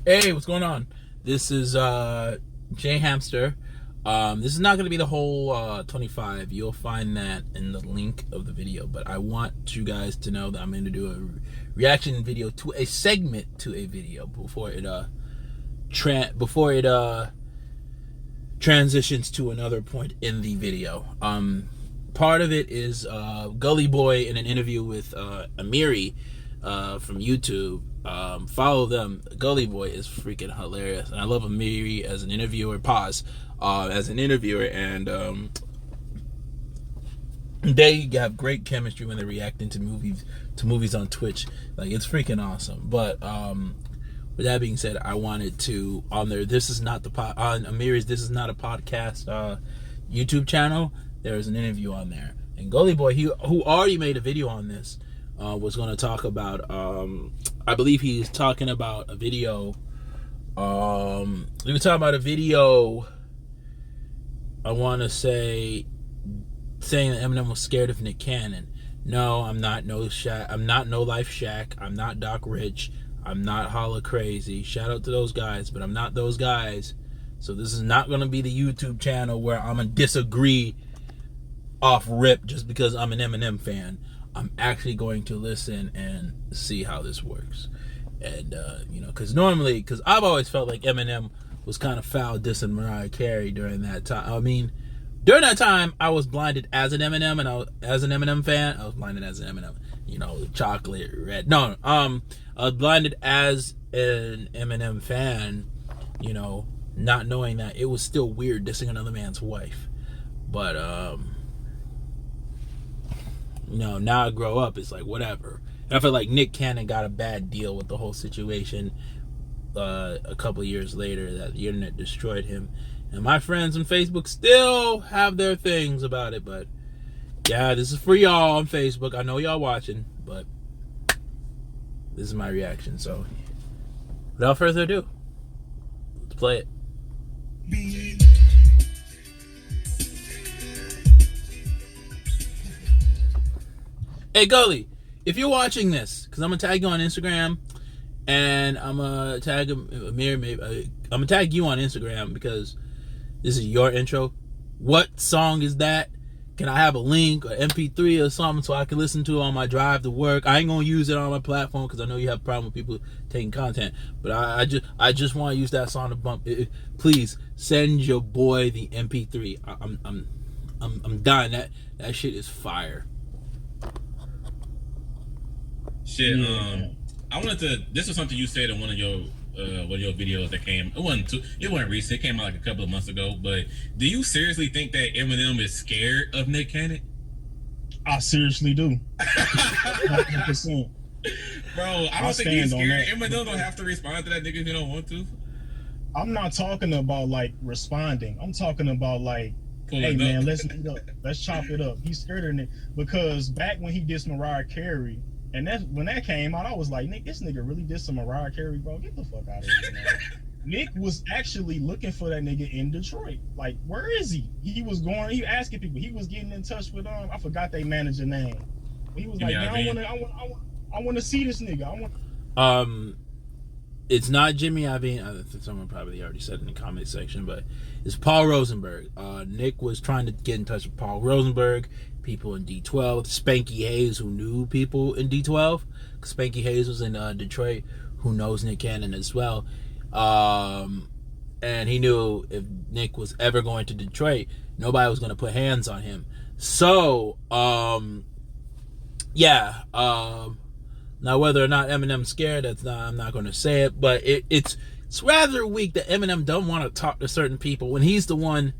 Hey, what's going on? This is Jay Hamster. This is not going to be the whole 25. You'll find that in the link of the video. But I want you guys to know that I'm going to do a reaction video to a segment to a video before it transitions to another point in the video. Part of it is Gulley Boy in an interview with Amiri from YouTube. Follow them. Gulley Boy is freaking hilarious, and I love Amiri as an interviewer. As an interviewer, and they have great chemistry when they're reacting to movies on Twitch. Like, it's freaking awesome. But with that being said, I wanted to on their on Amiri's This Is Not a Podcast YouTube channel. There's an interview on there, and Gulley Boy, who already made a video on this, was going to talk about. I believe he's talking about a video. He was talking about a video. I want to say saying that Eminem was scared of Nick Cannon. No, I'm not No Life Shaq. I'm not Doc Rich. I'm not Holla Crazy. Shout out to those guys, but I'm not those guys. So this is not going to be the YouTube channel where I'm going to disagree off rip just because I'm an Eminem fan. I'm actually going to listen and see how this works. And, because I've always felt like Eminem was kind of foul dissing Mariah Carey during that time. I mean, during that time, I was blinded as an Eminem, and as an Eminem fan, I was blinded as an Eminem, chocolate red. No, I was blinded as an Eminem fan, not knowing that it was still weird dissing another man's wife. But, now I grow up, it's like, whatever. And I feel like Nick Cannon got a bad deal with the whole situation a couple of years later, that the internet destroyed him. And my friends on Facebook still have their things about it, but yeah, this is for y'all on Facebook. I know y'all watching, but this is my reaction. So without further ado, let's play it. Hey Gulley, if you're watching this, because I'm gonna tag you on Instagram, and I'm gonna tag Amir. I'm gonna tag you on Instagram because this is your intro. What song is that? Can I have a link or MP3 or something so I can listen to it on my drive to work? I ain't gonna use it on my platform because I know you have a problem with people taking content. But I just want to use that song to bump it. Please send your boy the MP3. I'm dying. That shit is fire. Shit, this was something you said in one of your videos that came. It wasn't recent. It came out like a couple of months ago. But do you seriously think that Eminem is scared of Nick Cannon? I seriously do. 100%. Bro, I don't think he's scared. Eminem don't have to respond to that nigga if he don't want to. I'm not talking about like responding. I'm talking about like, hey man, let's chop it up. He's scared of Nick because back when he dissed Mariah Carey. And when that came out, I was like, Nick, this nigga really did some Mariah Carey, bro. Get the fuck out of here, man. Nick was actually looking for that nigga in Detroit. Like, where is he? He asking people. He was getting in touch with I forgot they manager name. He was like, man, I want to see this nigga. It's not Jimmy Iovine. I think someone probably already said in the comment section, but it's Paul Rosenberg. Nick was trying to get in touch with Paul Rosenberg, people in D12, Spanky Hayes, who knew people in D12. Spanky Hayes was in Detroit, who knows Nick Cannon as well. And he knew if Nick was ever going to Detroit, nobody was going to put hands on him. So, now whether or not Eminem's scared, I'm not going to say it, but it's rather weak that Eminem don't want to talk to certain people when he's the one.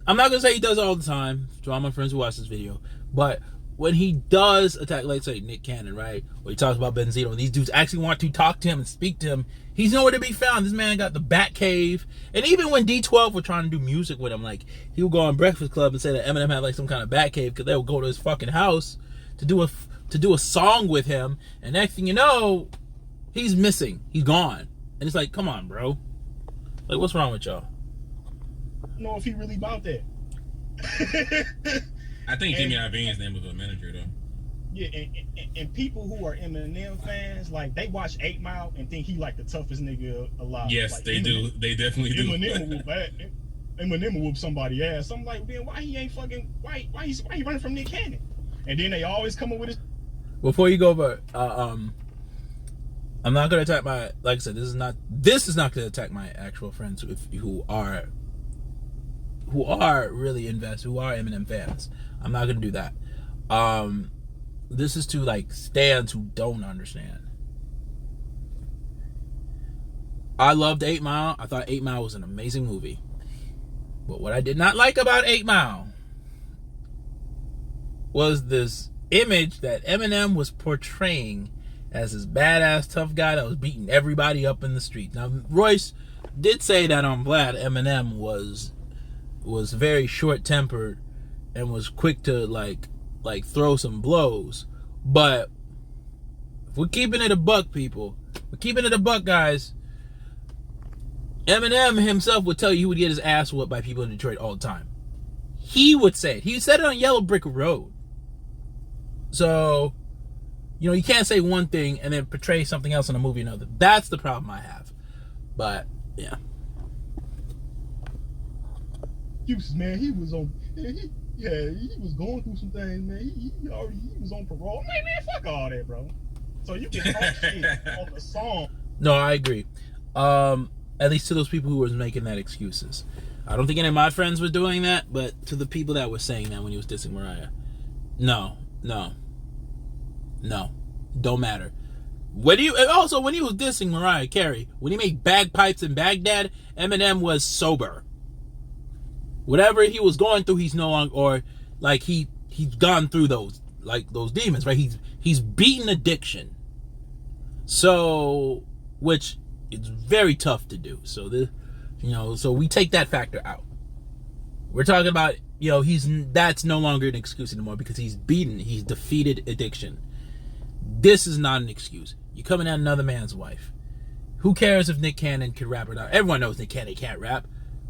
I'm not going to say he does all the time, to all my friends who watch this video, but when he does attack, like say Nick Cannon, right, or he talks about Benzino, and these dudes actually want to talk to him and speak to him, he's nowhere to be found. This man got the Batcave, and even when D12 were trying to do music with him, like, he would go on Breakfast Club and say that Eminem had like some kind of Batcave because they would go to his fucking house to do a song with him, and next thing you know, he's missing. He's gone. And it's like, come on, bro. Like, what's wrong with y'all? I don't know if he really about that. I think Jimmy Iovine's name was a manager, though. Yeah, and people who are Eminem fans, like they watch 8 Mile and think he like the toughest nigga alive. Yes, like, they do. They definitely do. Eminem will whoop somebody ass. I'm like, man, why he ain't fucking why he running from Nick Cannon? And then they always come up with his. Before you go over, I'm not gonna attack my. Like I said, this is not gonna attack my actual friends who are really invested, who are Eminem fans. I'm not gonna do that. This is to like stands who don't understand. I loved 8 Mile. I thought 8 Mile was an amazing movie. But what I did not like about 8 Mile was this image that Eminem was portraying as this badass tough guy that was beating everybody up in the street. Now, Royce did say that on Vlad, Eminem was very short-tempered and was quick to like throw some blows. But if we're keeping it a buck, people, we're keeping it a buck, guys. Eminem himself would tell you he would get his ass whooped by people in Detroit all the time. He would say it. He said it on Yellow Brick Road. So, you know, you can't say one thing and then portray something else in a movie another. That's the problem I have. But, yeah. Man, he was on. He was going through some things, man. He was on parole. Man, fuck all that, bro. So you can talk shit on the song. No, I agree. At least to those people who were making that excuses. I don't think any of my friends were doing that, but to the people that were saying that when he was dissing Mariah, no, don't matter. When he was dissing Mariah Carey, when he made Bagpipes in Baghdad, Eminem was sober. Whatever he was going through, he's no longer, or like he's gone through those demons, right? He's beaten addiction. So, which it's very tough to do. So so we take that factor out. We're talking about, that's no longer an excuse anymore because he's defeated addiction. This is not an excuse. You're coming at another man's wife. Who cares if Nick Cannon can rap or not? Everyone knows Nick Cannon can't rap.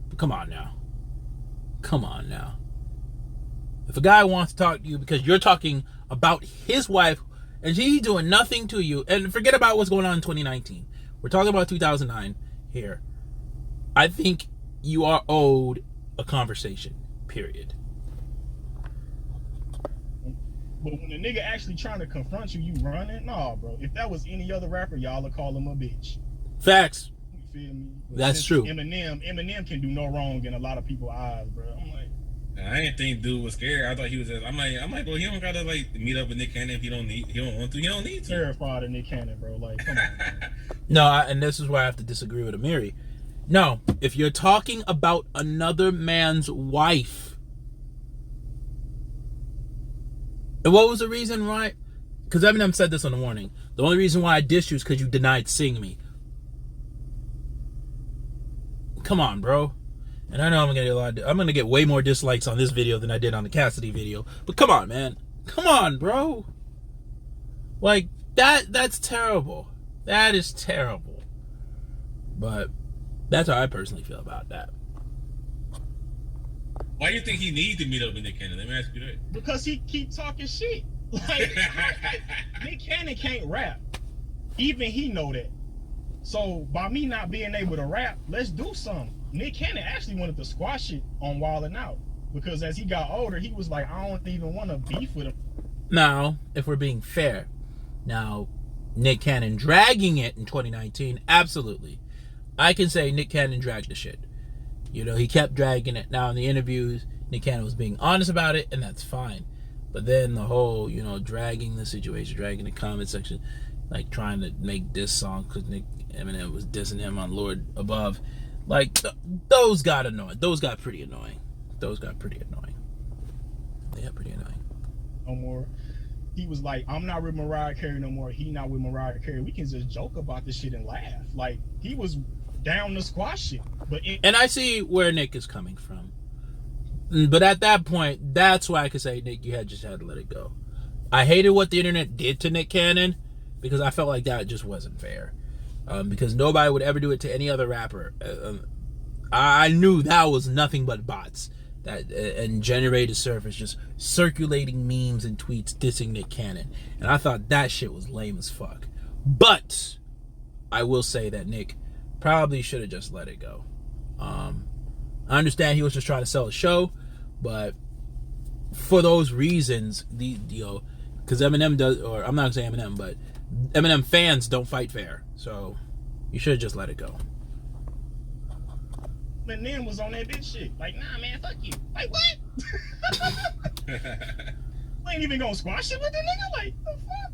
But come on now. If a guy wants to talk to you because you're talking about his wife and she's doing nothing to you, and forget about what's going on in 2019. We're talking about 2009 here. I think you are owed a conversation, period. But when a nigga actually trying to confront you, you running? Nah, bro. If that was any other rapper, y'all would call him a bitch. Facts. You feel me? But that's true. Eminem can do no wrong in a lot of people's eyes, bro. I'm like, I didn't think dude was scared. I thought he was just. I'm like, well, he don't gotta like meet up with Nick Cannon if he don't want to. He don't need to. Terrified of Nick Cannon, bro. Like, come on, man. No, and this is where I have to disagree with Amiri. No, if you're talking about another man's wife, and what was the reason why? Because Eminem said this on the warning. The only reason why I dissed you is because you denied seeing me. Come on, bro. And I know I'm gonna get way more dislikes on this video than I did on the Cassidy video. But come on, man. Come on, bro. Like that's terrible. That is terrible. But that's how I personally feel about that. Why do you think he needs to meet up with Nick Cannon? Let me ask you that. Because he keep talking shit. Like Nick Cannon can't rap. Even he know that. So by me not being able to rap, let's do something. Nick Cannon actually wanted to squash it on Wildin' Out. Because as he got older, he was like, I don't even want to beef with him. Now, if we're being fair, Nick Cannon dragging it in 2019, absolutely. I can say Nick Cannon dragged the shit. He kept dragging it. Now, in the interviews, Nick Cannon was being honest about it, and that's fine. But then the whole, dragging the situation, dragging the comment section, like trying to make this song because Eminem was dissing him on Lord Above. Like, those got annoying. Those got pretty annoying. They got pretty annoying. No more. He was like, I'm not with Mariah Carey no more. He not with Mariah Carey. We can just joke about this shit and laugh. Like, he was down to squash it. And I see where Nick is coming from. But at that point, that's why I could say, Nick, you just had to let it go. I hated what the internet did to Nick Cannon because I felt like that just wasn't fair. Because nobody would ever do it to any other rapper. I knew that was nothing but bots. that and generated surface just circulating memes and tweets dissing Nick Cannon, and I thought that shit was lame as fuck. But I will say that Nick probably should have just let it go. I understand he was just trying to sell a show, but for those reasons, because Eminem does, or I'm not gonna say Eminem, but Eminem fans don't fight fair, so you should have just let it go. Eminem was on that bitch shit. Like, nah, man, fuck you. Like, what? I ain't even gonna squash it with the nigga. Like, the fuck?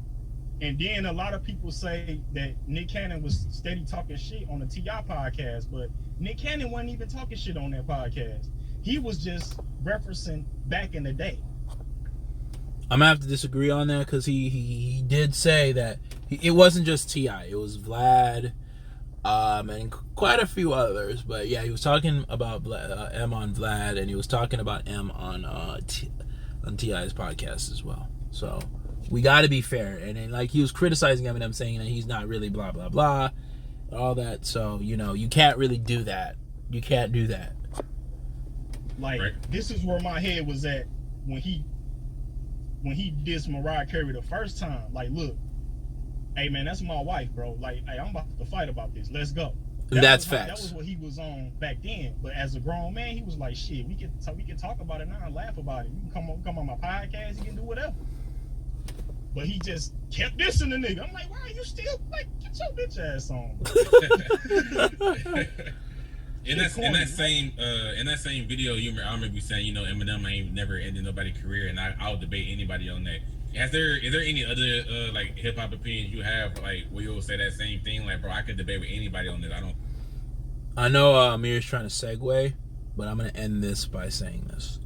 And then a lot of people say that Nick Cannon was steady talking shit on the T.I. podcast, but Nick Cannon wasn't even talking shit on that podcast. He was just referencing back in the day. I'm gonna have to disagree on that because he did say that it wasn't just T.I. It was Vlad, and quite a few others. But yeah, he was talking about M on Vlad, and he was talking about M on T.I.'s podcast as well. So we got to be fair. And then, like, he was criticizing Eminem, saying that he's not really blah blah blah, all that. So you can't really do that. You can't do that. Like, right. This is where my head was at when he dissed Mariah Carey the first time. Like, look, hey man, that's my wife, bro. Like, hey, I'm about to fight about this. Let's go. That's facts. That was what he was on back then. But as a grown man, he was like, shit, we can talk about it now and laugh about it. You can come on my podcast. You can do whatever. But he just kept dissing the nigga. I'm like, why are you still, like, get your bitch ass on, bro. In that same video, I remember you saying, Eminem ain't never ended nobody's career, and I'll debate anybody on that. Is there any other like hip hop opinions you have, like, where you'll say that same thing, like, bro, I could debate with anybody on this? I know Amir's trying to segue, but I'm gonna end this by saying this.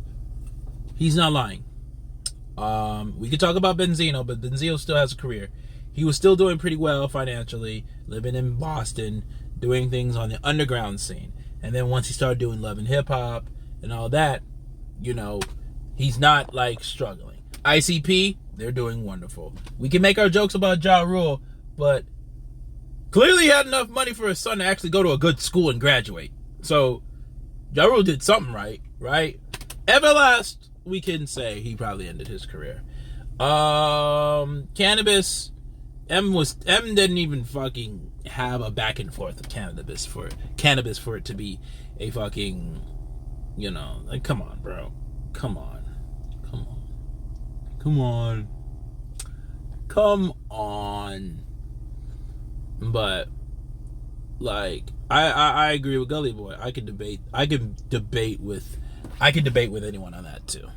He's not lying. We could talk about Benzino, but Benzino still has a career. He was still doing pretty well financially, living in Boston, doing things on the underground scene. And then once he started doing Love and Hip Hop and all that, he's not, like, struggling. ICP, they're doing wonderful. We can make our jokes about Ja Rule, but clearly he had enough money for his son to actually go to a good school and graduate. So Ja Rule did something right? Everlast, we can say he probably ended his career. Cannabis, M didn't even fucking have a back and forth of cannabis for it to be a fucking, like, come on, bro. Come on. But, like, I agree with Gulley Boy. I can debate with anyone on that too.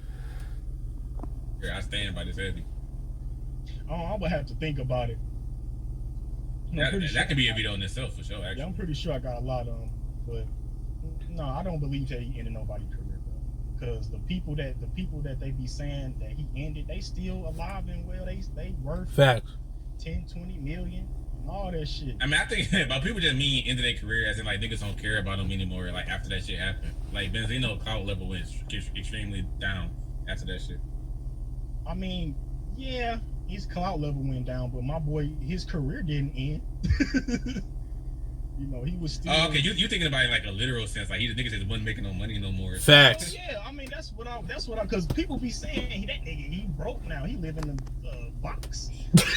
Yeah, I stand by this heavy. Oh, I would have to think about it. That could be a video in itself for sure. Actually, yeah, I'm pretty sure I got a lot of them, but no, I don't believe that he ended nobody's career, bro. Because the people that they be saying that he ended, they still alive and well. They worth facts 10, 20 million, and all that shit. I mean, I think about people just mean ended their career as in, like, niggas don't care about them anymore. Like, after that shit happened, like, Benzino clout level went extremely down after that shit. I mean, yeah. His clout level went down, but my boy, his career didn't end. He was still. Oh, okay. You thinking about it in, like, a literal sense, like, he the nigga just wasn't making no money no more. Facts. Yeah, I mean that's what I because people be saying that nigga he broke now. He live in a box. That's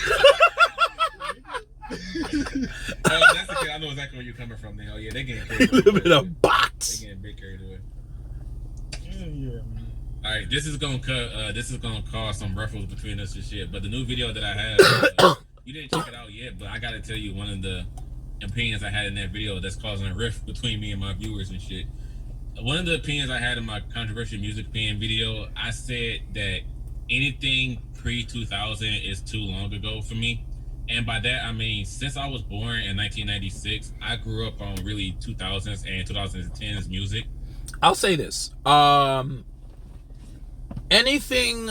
the kid. I know exactly where you're coming from. Then, oh yeah, they getting carried away. Live in a box. They getting big carried away. Yeah. All right, this is gonna cause some ruffles between us and shit. But the new video that I have, you didn't check it out yet, but I gotta tell you one of the opinions I had in that video that's causing a rift between me and my viewers and shit. One of the opinions I had in my controversial music opinion video, I said that anything pre-2000 is too long ago for me. And by that, I mean, since I was born in 1996, I grew up on really 2000s and 2010s music. I'll say this. Anything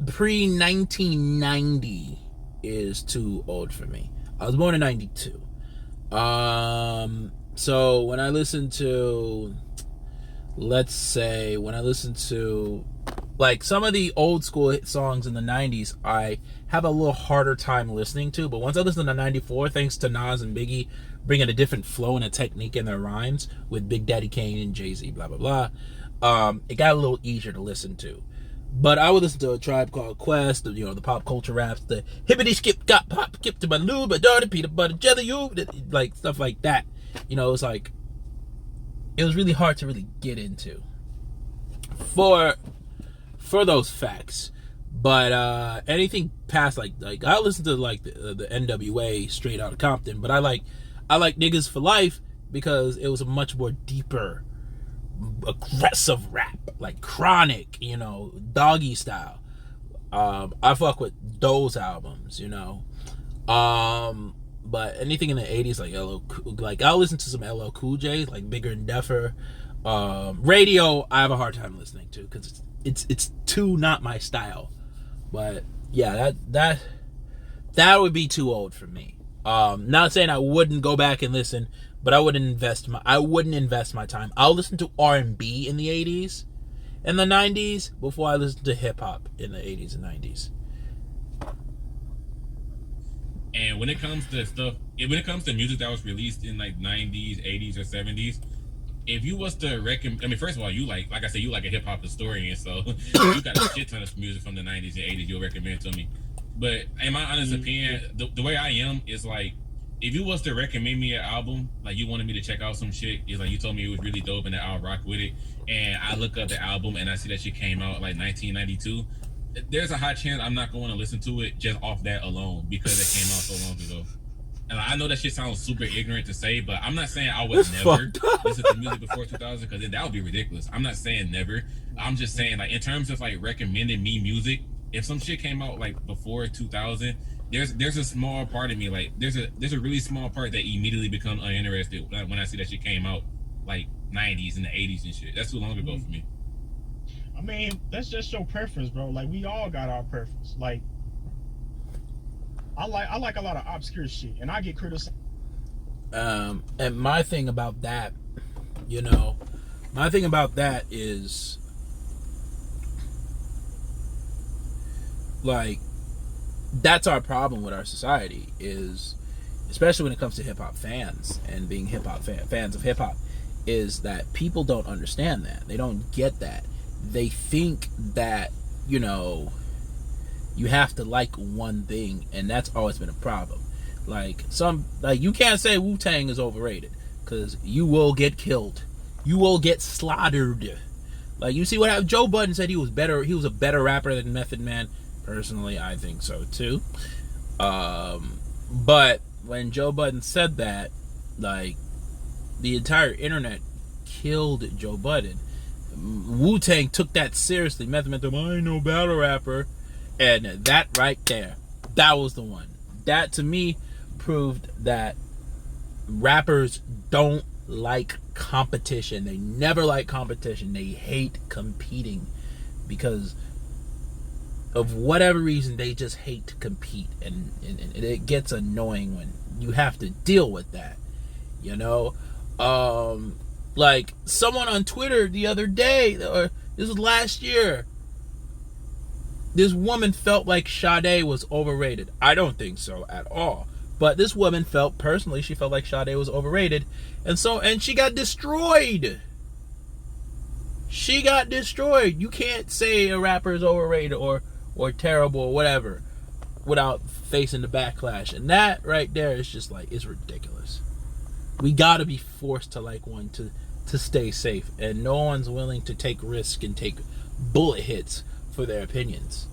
pre-1990 is too old for me. I was born in 92. So when I listen to, like, some of the old school hit songs in the 90s, I have a little harder time listening to. But once I listen to 94, thanks to Nas and Biggie bringing a different flow and a technique in their rhymes with Big Daddy Kane and Jay-Z, blah, blah, blah. it got a little easier to listen to. But I would listen to A Tribe Called Quest, the pop culture raps, the hippity skip got pop skip to my lube, my daughter peanut butter jelly, you like stuff like that. It's like it was really hard to really get into for those facts. But anything past like I listen to like the NWA Straight Outta Compton, but I like Niggas for Life because it was a much more deeper, aggressive rap, like Chronic, Doggy Style. I fuck with those albums, but anything in the 80s like I'll listen to some LL Cool J, like Bigger and Deffer. Radio I have a hard time listening to because it's too not my style. But yeah, that would be too old for me. Not saying I wouldn't go back and listen, but I wouldn't invest my time. I'll listen to R&B in the 80s and the 90s before I listen to hip hop in the 80s and 90s. And when it comes to music that was released in like 90s, 80s, or 70s, if you was to recommend, first of all, you like I said, you like a hip hop historian, so you got a shit ton of music from the 90s and 80s you'll recommend to me. But in my honest opinion, the way I am is like, if you was to recommend me an album, like you wanted me to check out some shit, is like you told me it was really dope and that I'll rock with it, and I look up the album and I see that shit came out like 1992, there's a high chance I'm not going to listen to it just off that alone because it came out so long ago. And I know that shit sounds super ignorant to say, but I'm not saying I would never listen to music before 2000 because then that would be ridiculous. I'm not saying never. I'm just saying, like, in terms of like recommending me music, if some shit came out like before 2000, there's a small part of me, like there's a really small part that immediately becomes uninterested when I see that shit came out like 90s and the 80s and shit. That's too long ago for me. I mean, that's just your preference, bro. Like, we all got our preference. Like, I like a lot of obscure shit, and I get criticized. And my thing about that, is like, that's our problem with our society, is especially when it comes to hip hop fans and being hip hop fans of hip hop, is that people don't understand that. They don't get that. They think that, you have to like one thing, and that's always been a problem. Like you can't say Wu-Tang is overrated because you will get killed, you will get slaughtered. Like, you see what happened. Joe Budden said he was a better rapper than Method Man. Personally, I think so too. But when Joe Budden said that, like, the entire internet killed Joe Budden. Wu-Tang took that seriously. Method Man, I ain't no battle rapper. And that right there, that was the one. That, to me, proved that rappers don't like competition. They never like competition. They hate competing because of whatever reason. They just hate to compete, and it gets annoying when you have to deal with that. Like, someone on Twitter the other day, or this was last year, this woman felt like Sade was overrated. I don't think so at all. But this woman felt like Sade was overrated. And she got destroyed. She got destroyed. You can't say a rapper is overrated or terrible or whatever without facing the backlash. And that right there is just like, it's ridiculous. We gotta be forced to like one to stay safe. And no one's willing to take risk and take bullet hits for their opinions.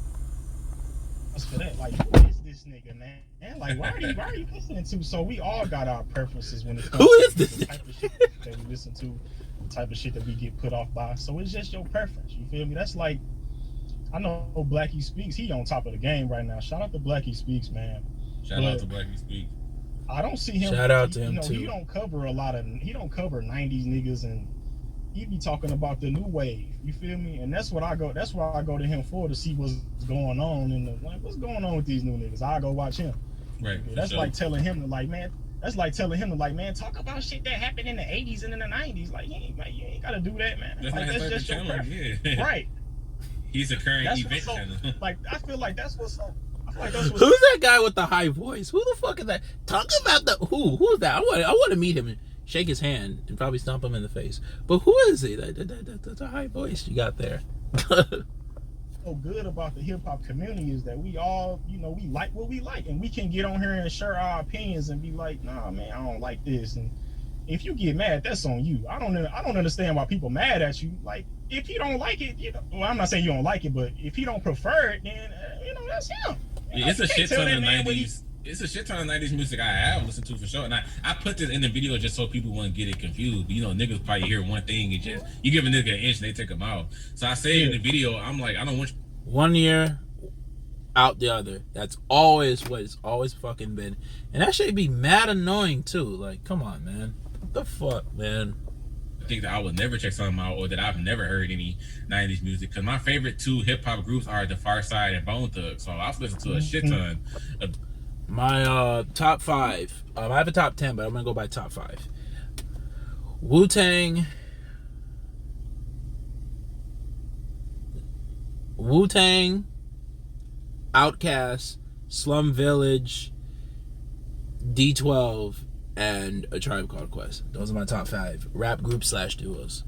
For that, like, who is this nigga, man? Like, why are you listening to? So we all got our preferences when it comes to the type of shit that we listen to, the type of shit that we get put off by. So it's just your preference. You feel me? That's like, I know Blackie Speaks. He on top of the game right now. Shout out to Blackie Speaks, man. Shout out to Blackie Speaks. I don't see him. Shout out to him too. He don't cover 90s niggas, and he be talking about the new wave. You feel me? And that's why I go to him for, to see what's going on what's going on with these new niggas. I go watch him. Right. That's like telling him to man, talk about shit that happened in the 80s and in the 90s. Like, you ain't gotta do that, man. That's just your preference. Yeah. Right. He's a current event channel. Like, I feel like that's what's up. Who's that guy with the high voice? Who the fuck is that? Talk about who's that? I want to meet him. shake his hand and probably stomp him in the face. But who is he? That's a high voice you got there. So good about the hip hop community is that we all, you know, we like what we like, and we can get on here and share our opinions and be like, nah, man, I don't like this. And if you get mad, that's on you. I don't understand why people mad at you. Like, if you don't like it, you know, well, I'm not saying you don't like it, but if you don't prefer it, then you know, that's him. Yeah, it's a shit ton of 90s. It's a shit ton of 90s music I have listened to for sure. And I put this in the video just so people wouldn't get it confused. But, you know, niggas probably hear one thing and just, you give a nigga an inch and they take him out. So I say in the video, I'm like, I don't want you. 1 year out the other. That's always what it's always fucking been. And that should be mad annoying too. Like, come on, man. What the fuck, man? I think that I would never check something out or that I've never heard any 90s music. Because my favorite 2 hip-hop groups are The Far Side and Bone Thugs. So I've listened to a shit ton of... My top 5. I have a top 10, but I'm gonna go by top 5. Wu-Tang, Outkast, Slum Village, D12, and A Tribe Called Quest. Those are my top 5 rap groups / duos.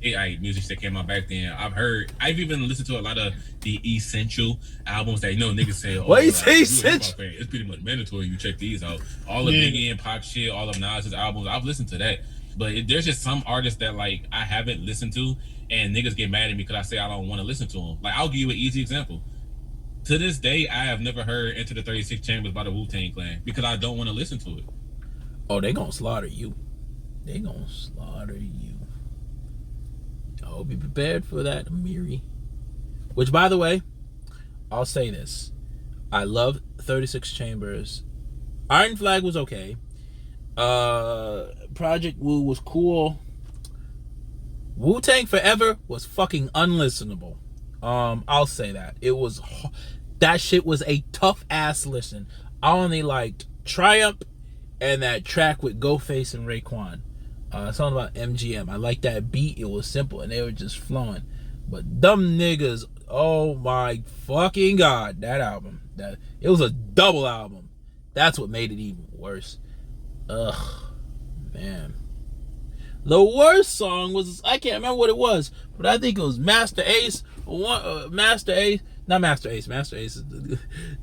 AI music that came out back then. I've even listened to a lot of the essential albums that, you know, niggas say, what you say essential? It's pretty much mandatory you check these out. All of Biggie and Pac shit, all of Nas's albums, I've listened to that. But there's just some artists that, like, I haven't listened to, and niggas get mad at me because I say I don't want to listen to them. Like, I'll give you an easy example. To this day, I have never heard Enter the 36 Chambers by the Wu-Tang Clan because I don't want to listen to it. Oh, they gonna slaughter you. They gonna slaughter you. Oh, be prepared for that, Amiri. Which, by the way, I'll say this. I love 36 Chambers. Iron Flag was okay. Project Wu was cool. Wu-Tang Forever was fucking unlistenable. I'll say that. That shit was a tough ass listen. I only liked Triumph and that track with Ghostface and Raekwon. Something about MGM. I like that beat. It was simple and they were just flowing. But them niggas, oh my fucking god, that album. It was a double album. That's what made it even worse. Ugh, man. The worst song was, I can't remember what it was, but I think it was Master Ace. Master Ace is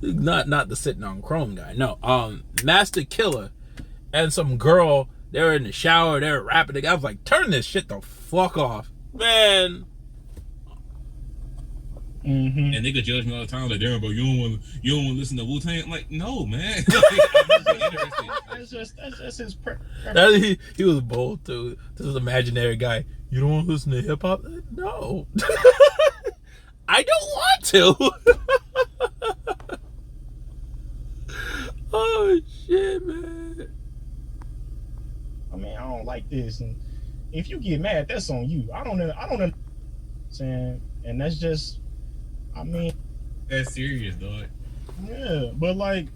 not the sitting on Chrome guy. No, Master Killer and some girl. They were in the shower. They were rapping. I was like, turn this shit the fuck off, man. Mm-hmm. And nigga judge me all the time like, damn, bro, you don't want to listen to Wu-Tang. I'm like, no, man. That's just his he was bold too. This is an imaginary guy. You don't want to listen to hip hop? No, I don't want to. Oh shit, man. I mean, I don't like this, and if you get mad, that's on you. I don't know. Saying, and that's just, I mean, that's serious, dog. Yeah, but like,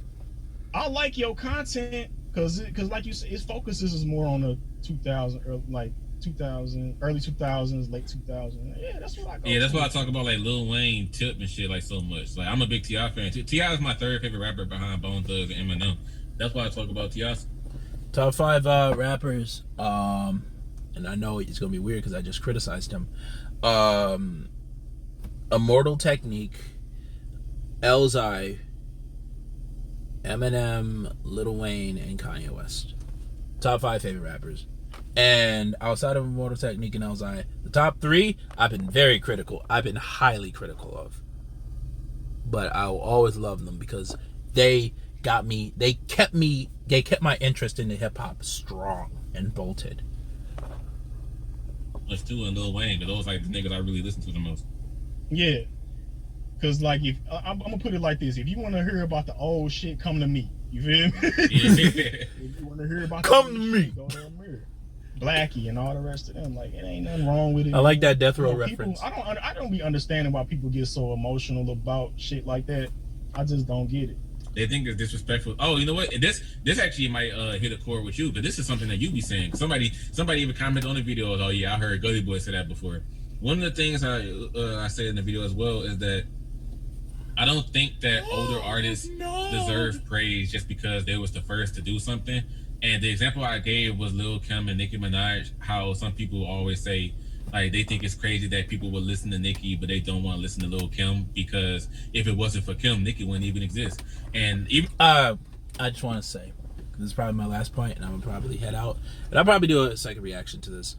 I like your content because like you said, its focuses is more on the 2000 or like 2000, early 2000s, late 2000s. Yeah, that's what I. Yeah, that's why I talk about like Lil Wayne, Tip, and shit like so much. Like, I'm a big T.I. fan. T.I. is my 3rd favorite rapper behind Bone Thugs and Eminem. That's why I talk about T.I. Top 5 rappers, and I know it's gonna be weird because I just criticized him. Immortal Technique, Elzai, Eminem, Lil Wayne, and Kanye West. Top 5 favorite rappers. And outside of Immortal Technique and Elzai, the top 3 I've been very critical. I've been highly critical of. But I will always love them because they kept my interest in the hip hop strong and bolted. Let's do a Lil Wayne, because those like the niggas I really listen to the most. Yeah, because like if I'm gonna put it like this, if you want to hear about the old shit, come to me. You feel me? Yeah. If you want to hear about come to me, go to Amiri, Blackie, and all the rest of them. Like, it ain't nothing wrong with it. I like that Death Row reference. I don't be understanding why people get so emotional about shit like that. I just don't get it. They think it's disrespectful. Oh, you know what? This actually might hit a chord with you, but this is something that you be saying. Somebody even commented on the video. Oh yeah, I heard Gulley Boy say that before. One of the things I said in the video as well is that I don't think that older artists deserve praise just because they was the first to do something. And the example I gave was Lil Kim and Nicki Minaj. How some people always say, like, they think it's crazy that people will listen to Nicki, but they don't want to listen to Lil Kim because if it wasn't for Kim, Nicki wouldn't even exist. And even I just want to say, this is probably my last point, and I'm gonna probably head out. And I'll probably do a second reaction to this.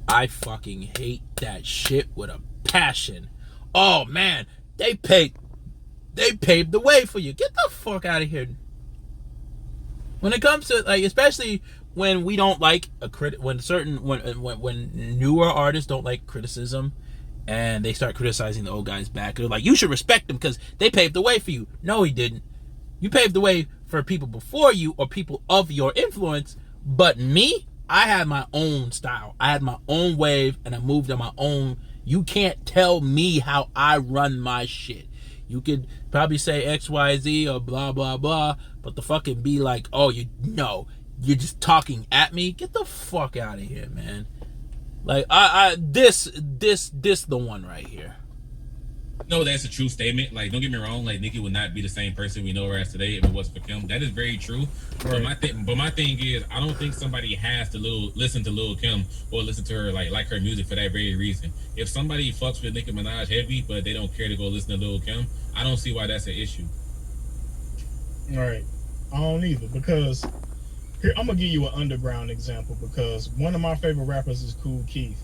I fucking hate that shit with a passion. Oh man, they paved the way for you. Get the fuck out of here. When it comes to, like, especially when we don't like when newer artists don't like criticism, and they start criticizing the old guys back, they're like, you should respect them because they paved the way for you. No, he didn't. You paved the way for people before you or people of your influence, but me, I had my own style. I had my own wave, and I moved on my own. You can't tell me how I run my shit. You could probably say X, Y, Z or blah, blah, blah, but the fucking be like, oh, you're just talking at me. Get the fuck out of here, man. Like, this the one right here. No, that's a true statement. Like, don't get me wrong. Like, Nicki would not be the same person we know her as today if it wasn't for Kim. That is very true. Right. But my thing is, I don't think somebody has to listen to Lil Kim or listen to her like her music for that very reason. If somebody fucks with Nicki Minaj heavy, but they don't care to go listen to Lil Kim, I don't see why that's an issue. All right, I don't either, because here I'm gonna give you an underground example, because one of my favorite rappers is Kool Keith.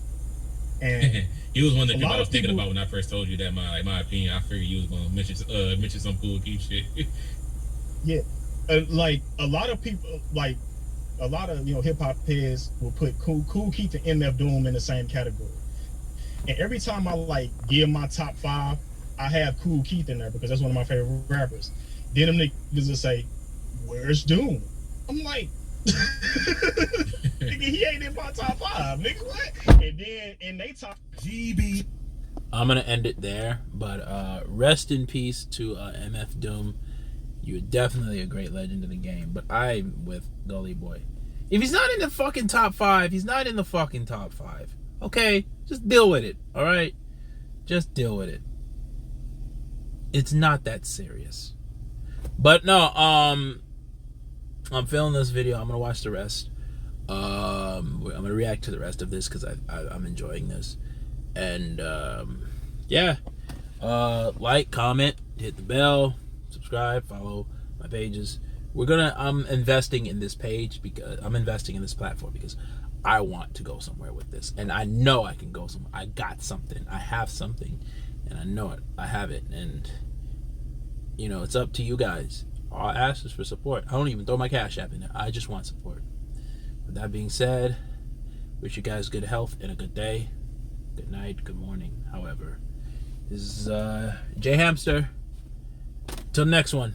And he was one of the people I was thinking about when I first told you that my opinion. I figured you was gonna mention some Kool Keith shit. Yeah, like a lot of people, like a lot of hip hop heads will put Kool Keith and MF Doom in the same category. And every time I like give my top 5, I have Kool Keith in there because that's one of my favorite rappers. Then them niggas will say, "Where's Doom?" I'm like, nigga, he ain't in my top 5, nigga. What? And then in they top GB. I'm gonna end it there, but rest in peace to MF Doom. You're definitely a great legend in the game, but I'm with Gulley Boy. If he's not in the fucking top 5, he's not in the fucking top 5. Okay, just deal with it. All right, just deal with it. It's not that serious. But no, I'm filming this video. I'm gonna watch the rest. I'm gonna react to the rest of this because I'm enjoying this. And yeah, like, comment, hit the bell, subscribe, follow my pages. I'm investing in this page because I'm investing in this platform because I want to go somewhere with this, and I know I can go somewhere. I got something. I have something, and I know it. I have it, and it's up to you guys. All I ask is for support. I don't even throw my Cash App in there. I just want support. With that being said, wish you guys good health and a good day. Good night, good morning, however. This is J Hamster. Till next one.